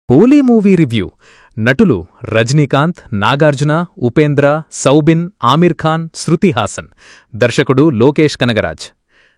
కూలీ movie review. నటులు రజనీకాంత్, నాగార్జున, ఉపేంద్ర, సౌబిన్, ఆమిర్ ఖాన్, శృతి హాసన్. దర్శకుడు లోకేష్ కనగరాజ్.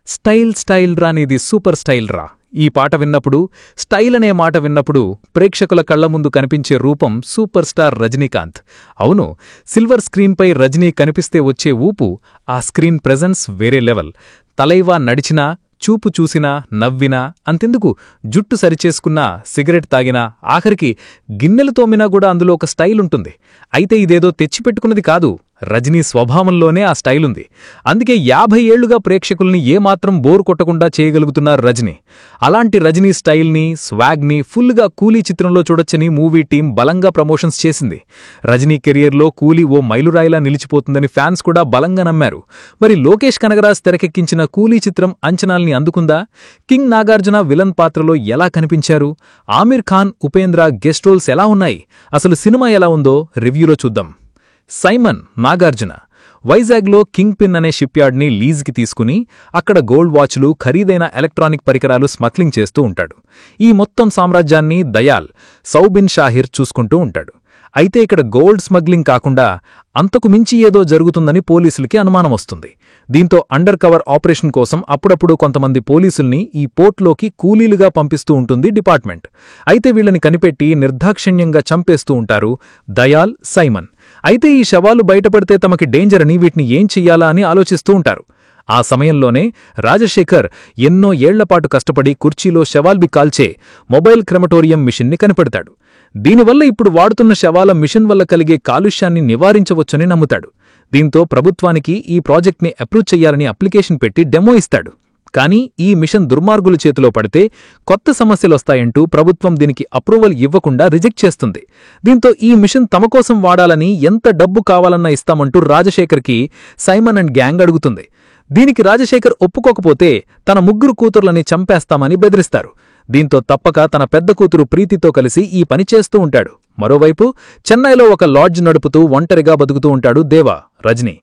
స్టైల్ స్టైల్ రా నీది సూపర్ స్టైల్ రా. ఈ పాట విన్నప్పుడు, స్టైల్ అనే మాట విన్నప్పుడు ప్రేక్షకుల కళ్ల ముందు కనిపించే రూపం సూపర్ స్టార్ రజనీకాంత్. అవును, సిల్వర్ స్క్రీన్పై రజనీ కనిపిస్తే వచ్చే ఊపు, ఆ స్క్రీన్ ప్రెజెన్స్ వేరే లెవెల్. తలైవా నడిచినా, చూపు చూసినా, నవ్వినా, అంతెందుకు జుట్టు సరిచేసుకున్నా, సిగరెట్ తాగినా, ఆఖరికి గిన్నెలు తోమినా కూడా అందులో ఒక స్టైల్ ఉంటుంది. అయితే ఇదేదో తెచ్చిపెట్టుకున్నది కాదు, రజనీ స్వభావంలోనే ఆ స్టైలుంది. అందుకే 50 ఏళ్లుగా ప్రేక్షకుల్ని ఏమాత్రం బోరు కొట్టకుండా చేయగలుగుతున్నారు రజనీ. అలాంటి రజనీ స్టైల్ని, స్వాగ్ని ఫుల్గా కూలీ చిత్రంలో చూడొచ్చని మూవీ టీం బలంగా ప్రమోషన్స్ చేసింది. రజనీ కెరియర్లో కూలీ ఓ మైలురాయిలా నిలిచిపోతుందని ఫ్యాన్స్ కూడా బలంగా నమ్మారు. మరి లోకేష్ కనగరాజ్ తెరకెక్కించిన కూలీ చిత్రం అంచనాల్ని అందుకుందా? కింగ్ నాగార్జున విలన్ పాత్రలో ఎలా కనిపించారు? ఆమిర్ ఖాన్, ఉపేంద్ర గెస్ట్ రోల్స్ ఎలా ఉన్నాయి? అసలు సినిమా ఎలా ఉందో రివ్యూలో చూద్దాం. సైమన్ నాగార్జున వైజాగ్లో కింగ్ పిన్ అనే షిప్యార్డ్ని లీజ్కి తీసుకుని అక్కడ గోల్డ్ వాచ్లు, ఖరీదైన ఎలక్ట్రానిక్ పరికరాలు స్మగ్లింగ్ చేస్తూ ఉంటాడు. ఈ మొత్తం సామ్రాజ్యాన్ని దయాల్, సౌబిన్ షాహిర్ చూసుకుంటూ ఉంటాడు. అయితే ఇక్కడ గోల్డ్ స్మగ్లింగ్ కాకుండా అంతకు మించి ఏదో జరుగుతుందని పోలీసులకి అనుమానం వస్తుంది. దీంతో అండర్ కవర్ ఆపరేషన్ కోసం అప్పుడప్పుడు కొంతమంది పోలీసుల్ని ఈ పోర్ట్లోకి కూలీలుగా పంపిస్తూ ఉంటుంది డిపార్ట్మెంట్. అయితే వీళ్ళని కనిపెట్టి నిర్దాక్షిణ్యంగా చంపేస్తూ ఉంటారు దయాల్, సైమన్. అయితే ఈ శవాలు బయటపడితే తమకి డేంజర్ అని వీటిని ఏం చెయ్యాలా అని ఆలోచిస్తూ ఉంటారు. ఆ సమయంలోనే రాజశేఖర్ ఎన్నో ఏళ్లపాటు కష్టపడి కుర్చీలో శవాల్బి కాల్చే మొబైల్ క్రెమటోరియం మిషన్ని కనిపెడతాడు. దీనివల్ల ఇప్పుడు వాడుతున్న శవాల మిషన్ వల్ల కలిగే కాలుష్యాన్ని నివారించవచ్చని నమ్ముతాడు. దీంతో ప్రభుత్వానికి ఈ ప్రాజెక్ట్ని అప్రూవ్ చెయ్యాలని అప్లికేషన్ పెట్టి డెమో ఇస్తాడు. కానీ ఈ మిషన్ దుర్మార్గుల చేతిలో పడితే కొత్త సమస్యలొస్తాయంటూ ప్రభుత్వం దీనికి అప్రూవల్ ఇవ్వకుండా రిజెక్ట్ చేస్తుంది. దీంతో ఈ మిషన్ తమ కోసం వాడాలని ఎంత డబ్బు కావాలన్నా ఇస్తామంటూ రాజశేఖర్కి సైమన్ అండ్ గ్యాంగ్ అడుగుతుంది. దీనికి రాజశేఖర్ ఒప్పుకోకపోతే తన 3 కూతుర్లని చంపేస్తామని బెదిరిస్తారు. దీంతో తప్పక తన పెద్ద కూతురు ప్రీతితో కలిసి ఈ పని చేస్తూ ఉంటాడు. మరోవైపు చెన్నైలో ఒక లాడ్జ్ నడుపుతూ ఒంటరిగా బతుకుతూ ఉంటాడు దేవా, రజనీ.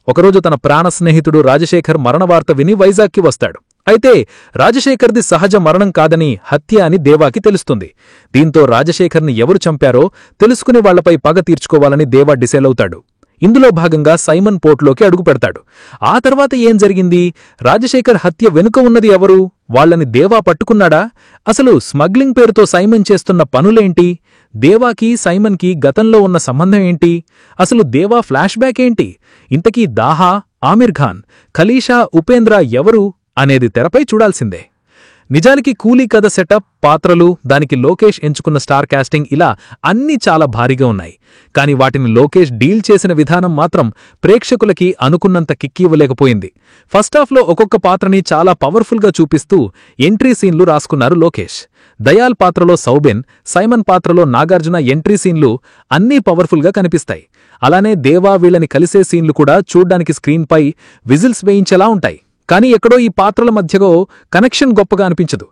ఒకరోజు తన ప్రాణ స్నేహితుడు రాజశేఖర్ మరణవార్త విని వైజాగ్కి వస్తాడు. అయితే రాజశేఖర్ది సహజ మరణం కాదని, హత్య అని దేవాకి తెలుస్తుంది. దీంతో రాజశేఖర్ని ఎవరు చంపారో తెలుసుకుని వాళ్లపై పగ తీర్చుకోవాలని దేవా డిసైడ్ అవుతాడు. ఇందులో భాగంగా సైమన్ పోర్ట్లోకి అడుగుపెడతాడు. ఆ తర్వాత ఏం జరిగింది? రాజశేఖర్ హత్య వెనుక ఉన్నది ఎవరు? వాళ్లని దేవా పట్టుకున్నాడా? అసలు స్మగ్లింగ్ పేరుతో సైమన్ చేస్తున్న పనులేంటి? దేవాకి, సైమన్కి గతంలో ఉన్న సంబంధం ఏంటి? అసలు దేవా ఫ్లాష్ బ్యాక్ ఏంటి? ఇంతకీ దాహా, ఆమిర్ ఖాన్, ఖలీషా, ఉపేంద్ర ఎవరు అనేది తెరపై చూడాల్సిందే. నిజానికి కూలీ కథ సెటప్, పాత్రలు, దానికి లోకేష్ ఎంచుకున్న స్టార్ కాస్టింగ్ ఇలా అన్నీ చాలా భారీగా ఉన్నాయి. కాని వాటిని లోకేష్ డీల్ చేసిన విధానం మాత్రం ప్రేక్షకులకి అనుకున్నంత కిక్కివ్వలేకపోయింది. ఫస్టాఫ్లో ఒక్కొక్క పాత్రని చాలా పవర్ఫుల్గా చూపిస్తూ ఎంట్రీ సీన్లు రాసుకున్నారు లోకేష్. దయాల్ పాత్రలో సౌబిన్, సైమన్ పాత్రలో నాగార్జున ఎంట్రీ సీన్లు అన్నీ పవర్ఫుల్గా కనిపిస్తాయి. అలానే దేవా వీళ్ళని కలిసే సీన్లు కూడా చూడ్డానికి స్క్రీన్పై విజిల్స్ వేయించేలా ఉంటాయి. కానీ ఎక్కడో ఈ పాత్రల మధ్యలో కనెక్షన్ గొప్పగా అనిపించదు.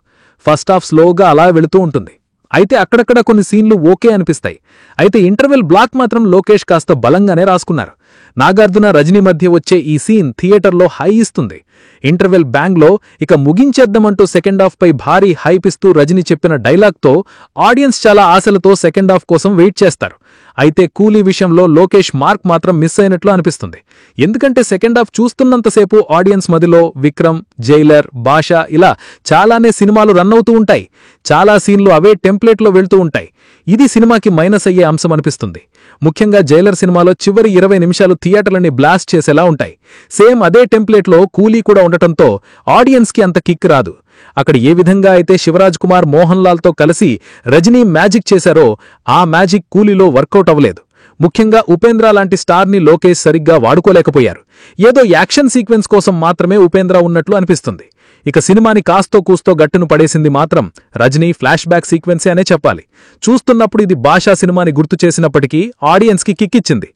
ఫస్టాఫ్ స్లోగా అలా వెళుతూ ఉంటుంది. అయితే అక్కడక్కడ కొన్ని సీన్లు ఓకే అనిపిస్తాయి. అయితే ఇంటర్వెల్ బ్లాక్ మాత్రం లోకేష్ కాస్త బలంగానే రాసుకున్నారు. నాగార్జున, రజనీ మధ్య వచ్చే ఈ సీన్ థియేటర్లో హై ఇస్తుంది. ఇంటర్వెల్ బ్యాంగ్లో ఇక ముగించేద్దామంటూ సెకండ్ హాఫ్ పై భారీ హైప్ ఇస్తూ రజనీ చెప్పిన డైలాగ్తో ఆడియన్స్ చాలా ఆశలతో సెకండ్ హాఫ్ కోసం వెయిట్ చేస్తారు. అయితే కూలీ విషయంలో లోకేష్ మార్క్ మాత్రం మిస్ అయినట్లు అనిపిస్తుంది. ఎందుకంటే సెకండ్ హాఫ్ చూస్తున్నంతసేపు ఆడియన్స్ మదిలో విక్రమ్, జైలర్, బాషా ఇలా చాలానే సినిమాలు రన్ అవుతూ ఉంటాయి. చాలా సీన్లు అవే టెంప్లెట్లో వెళ్తూ ఉంటాయి. ఇది సినిమాకి మైనస్ అయ్యే అంశం అనిపిస్తుంది. ముఖ్యంగా జైలర్ సినిమాలో చివరి 20 నిమిషాలు థియేటర్లని బ్లాస్ట్ చేసేలా ఉంటాయి. సేమ్ అదే టెంప్లెట్లో కూలీ కూడా ఉండటంతో ఆడియన్స్కి అంత కిక్ రాదు. అక్కడ ఏ విధంగా అయితే శివరాజ్ కుమార్, మోహన్ లాల్తో కలిసి రజనీ మ్యాజిక్ చేశారో ఆ మ్యాజిక్ కూలీలో వర్కౌట్ అవ్వలేదు. ముఖ్యంగా ఉపేంద్ర లాంటి స్టార్ని లోకేష్ సరిగ్గా వాడుకోలేకపోయారు. ఏదో యాక్షన్ సీక్వెన్స్ కోసం మాత్రమే ఉపేంద్ర ఉన్నట్లు అనిపిస్తుంది. ఇక సినిమాని కాస్తో కూస్తో గట్టును పడేసింది మాత్రం రజనీ ఫ్లాష్ బ్యాక్ సీక్వెన్సే అనే చెప్పాలి. చూస్తున్నప్పుడు ఇది భాషా సినిమాని గుర్తు చేసినప్పటికీ ఆడియన్స్కి కిక్కిచ్చింది.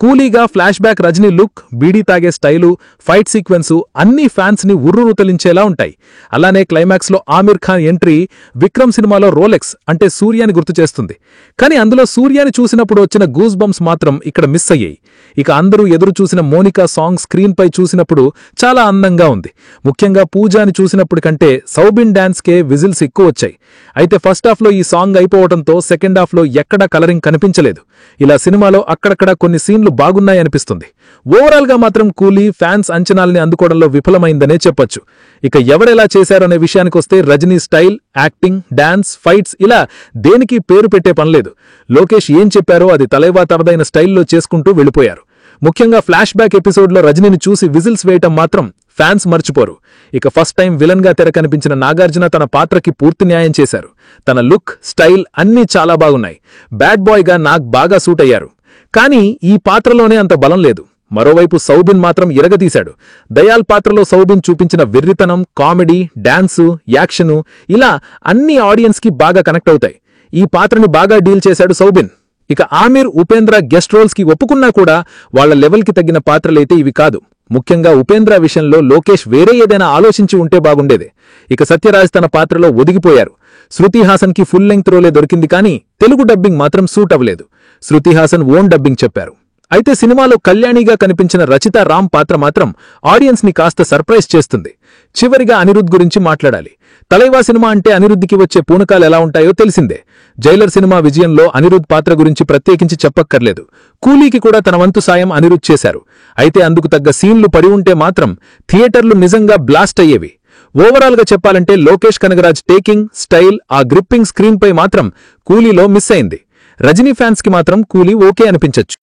కూలీగా flashback Rajini look, beedi తాగే స్టైలు, ఫైట్ సీక్వెన్సు అన్నీ ఫ్యాన్స్ ని ఉర్రుతలించేలా ఉంటాయి. అలానే క్లైమాక్స్ లో ఆమిర్ ఖాన్ ఎంట్రీ విక్రమ్ సినిమాలో రోలెక్స్ అంటే సూర్యాని గుర్తు చేస్తుంది. కానీ అందులో సూర్యాని చూసినప్పుడు వచ్చిన గూస్ బంప్స్ మాత్రం ఇక్కడ మిస్ అయ్యాయి. ఇక అందరూ ఎదురు చూసిన మోనికా సాంగ్ స్క్రీన్ పై చూసినప్పుడు చాలా అందంగా ఉంది. ముఖ్యంగా పూజాని చూసినప్పుడు కంటే సౌబిన్ డాన్స్ కే విజిల్స్ ఎక్కువ వచ్చాయి. అయితే ఫస్ట్ హాఫ్ లో ఈ సాంగ్ అయిపోవడంతో సెకండ్ హాఫ్ లో ఎక్కడా కలరింగ్ కనిపించలేదు. ఇలా సినిమాలో అక్కడక్కడ కొన్ని సీన్లు బాగున్నాయనిపిస్తుంది. ఓవరాల్ గా మాత్రం కూలీ ఫ్యాన్స్ అంచనాల్ని అందుకోవడంలో విఫలమైందనే చెప్పొచ్చు. ఇక ఎవరెలా చేశారనే విషయానికొస్తే Rajini style, acting, dance, fights ఇలా దేనికి పేరు పెట్టే పనిలేదు. లోకేష్ ఏం చెప్పారో అది తలైవా తనదైన స్టైల్లో చేసుకుంటూ వెళ్ళిపోయారు. ముఖ్యంగా ఫ్లాష్ బ్యాక్ ఎపిసోడ్లో రజనీని చూసి విజిల్స్ వేయటం మాత్రం ఫ్యాన్స్ మర్చిపోరు. ఇక ఫస్ట్ టైం విలన్ గా తెర కనిపించిన నాగార్జున తన పాత్రకి పూర్తి న్యాయం చేశారు. తన లుక్, స్టైల్ అన్నీ చాలా బాగున్నాయి. బ్యాడ్ బాయ్ గా నాగ్ బాగా సూట్ అయ్యారు. కానీ ఈ పాత్రలోనే అంత బలం లేదు. మరోవైపు సౌబిన్ మాత్రం ఇరగదీశాడు. దయాల్ పాత్రలో సౌబిన్ చూపించిన వెర్రితనం, కామెడీ, డాన్సు, యాక్షను ఇలా అన్ని ఆడియన్స్ కి బాగా కనెక్ట్ అవుతాయి. ఈ పాత్రని బాగా డీల్ చేశాడు సౌబిన్. ఇక ఆమిర్, ఉపేంద్ర గెస్ట్ రోల్స్ కి ఒప్పుకున్నా కూడా వాళ్ల లెవెల్ కి తగ్గిన పాత్రలైతే ఇవి కాదు. ముఖ్యంగా ఉపేంద్ర విషయంలో లోకేష్ వేరే ఏదైనా ఆలోచించి ఉంటే బాగుండేది. ఇక సత్యరాజ్ తన పాత్రలో ఒదిగిపోయారు. శృతి హాసన్ కి ఫుల్ లెంగ్త్ రోలే దొరికింది, కానీ తెలుగు డబ్బింగ్ మాత్రం సూట్ అవ్వలేదు. శృతి హాసన్ ఓన్ డబ్బింగ్ చెప్పారు. అయితే సినిమాలో కళ్యాణిగా కనిపించిన రచితా రామ్ పాత్ర మాత్రం ఆడియన్స్ ని కాస్త సర్ప్రైజ్ చేస్తుంది. చివరిగా అనిరుద్ గురించి మాట్లాడాలి. తలైవా సినిమా అంటే అనిరుద్ధికి వచ్చే పూనకాలు ఎలా ఉంటాయో తెలిసిందే. జైలర్ సినిమా విజయంలో అనిరుద్ పాత్ర గురించి ప్రత్యేకించి చెప్పక్కర్లేదు. కూలీకి కూడా తన వంతు సాయం అనిరుద్ చేశారు. అయితే అందుకు తగ్గ సీన్లు పడి ఉంటే మాత్రం థియేటర్లు నిజంగా బ్లాస్ట్ అయ్యేవి. ఓవరాల్ గా చెప్పాలంటే లోకేష్ కనగరాజ్ టేకింగ్, స్టైల్, ఆ గ్రిప్పింగ్ స్క్రీన్ పై మాత్రం కూలీలో మిస్ అయింది. రజనీ ఫ్యాన్స్ కి మాత్రం కూలీ ఓకే అనిపించొచ్చు.